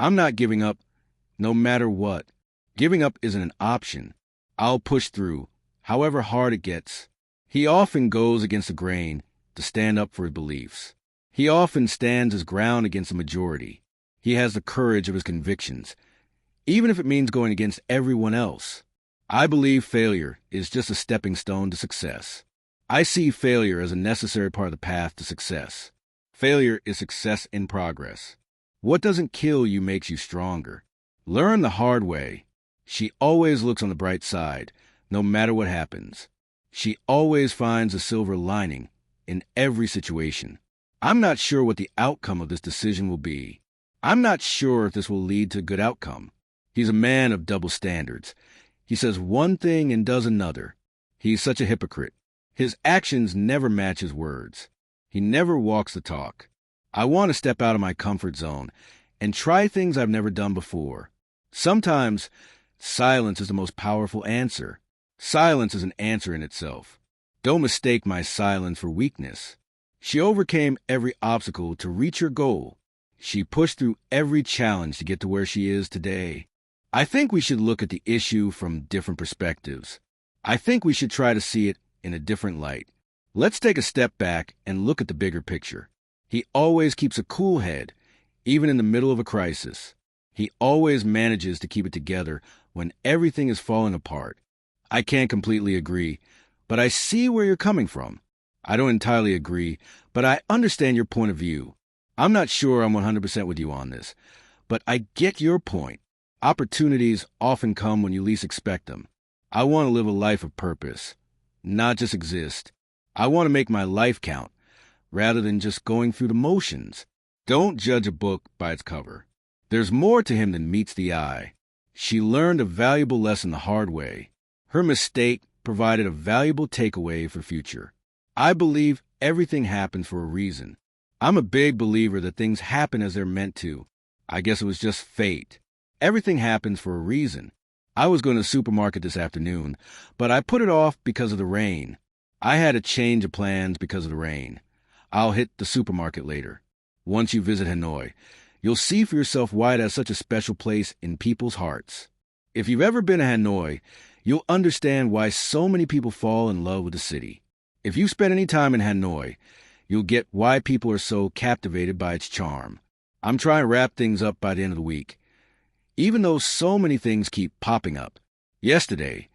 I'm not giving up, no matter what. Giving up isn't an option. I'll push through, however hard it gets. He often goes against the grain to stand up for his beliefs. He often stands his ground against the majority. He has the courage of his convictions, even if it means going against everyone else. I believe failure is just a stepping stone to success. I see failure as a necessary part of the path to success. Failure is success in progress. What doesn't kill you makes you stronger. Learn the hard way. She always looks on the bright side, no matter what happens. She always finds a silver lining in every situation. I'm not sure what the outcome of this decision will be. I'm not sure if this will lead to a good outcome. He's a man of double standards. He says one thing and does another. He's such a hypocrite. His actions never match his words. He never walks the talk. I want to step out of my comfort zone and try things I've never done before. Sometimes, silence is the most powerful answer. Silence is an answer in itself. Don't mistake my silence for weakness. She overcame every obstacle to reach her goal. She pushed through every challenge to get to where she is today. I think we should look at the issue from different perspectives. I think we should try to see it in a different light. Let's take a step back and look at the bigger picture. He always keeps a cool head, even in the middle of a crisis. He always manages to keep it together when everything is falling apart. I can't completely agree, but I see where you're coming from. I don't entirely agree, but I understand your point of view. I'm not sure I'm 100% with you on this, but I get your point. Opportunities often come when you least expect them. I want to live a life of purpose, not just exist. I want to make my life count, rather than just going through the motions. Don't judge a book by its cover. There's more to him than meets the eye. She learned a valuable lesson the hard way. Her mistake provided a valuable takeaway for future. I believe everything happens for a reason. I'm a big believer that things happen as they're meant to. I guess it was just fate. Everything happens for a reason. I was going to the supermarket this afternoon, but I put it off because of the rain. I had a change of plans because of the rain. I'll hit the supermarket later. Once you visit Hanoi, you'll see for yourself why it has such a special place in people's hearts. If you've ever been to Hanoi, you'll understand why so many people fall in love with the city. If you spend any time in Hanoi, you'll get why people are so captivated by its charm. I'm trying to wrap things up by the end of the week, even though so many things keep popping up. Yesterday,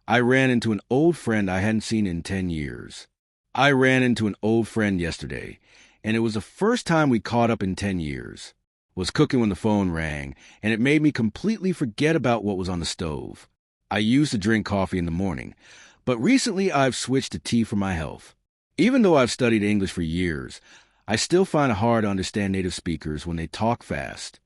I ran into an old friend I hadn't seen in 10 years. I ran into an old friend yesterday, and it was the first time we caught up in 10 years. Was cooking when the phone rang, and it made me completely forget about what was on the stove. I used to drink coffee in the morning, but recently I've switched to tea for my health. Even though I've studied English for years, I still find it hard to understand native speakers when they talk fast.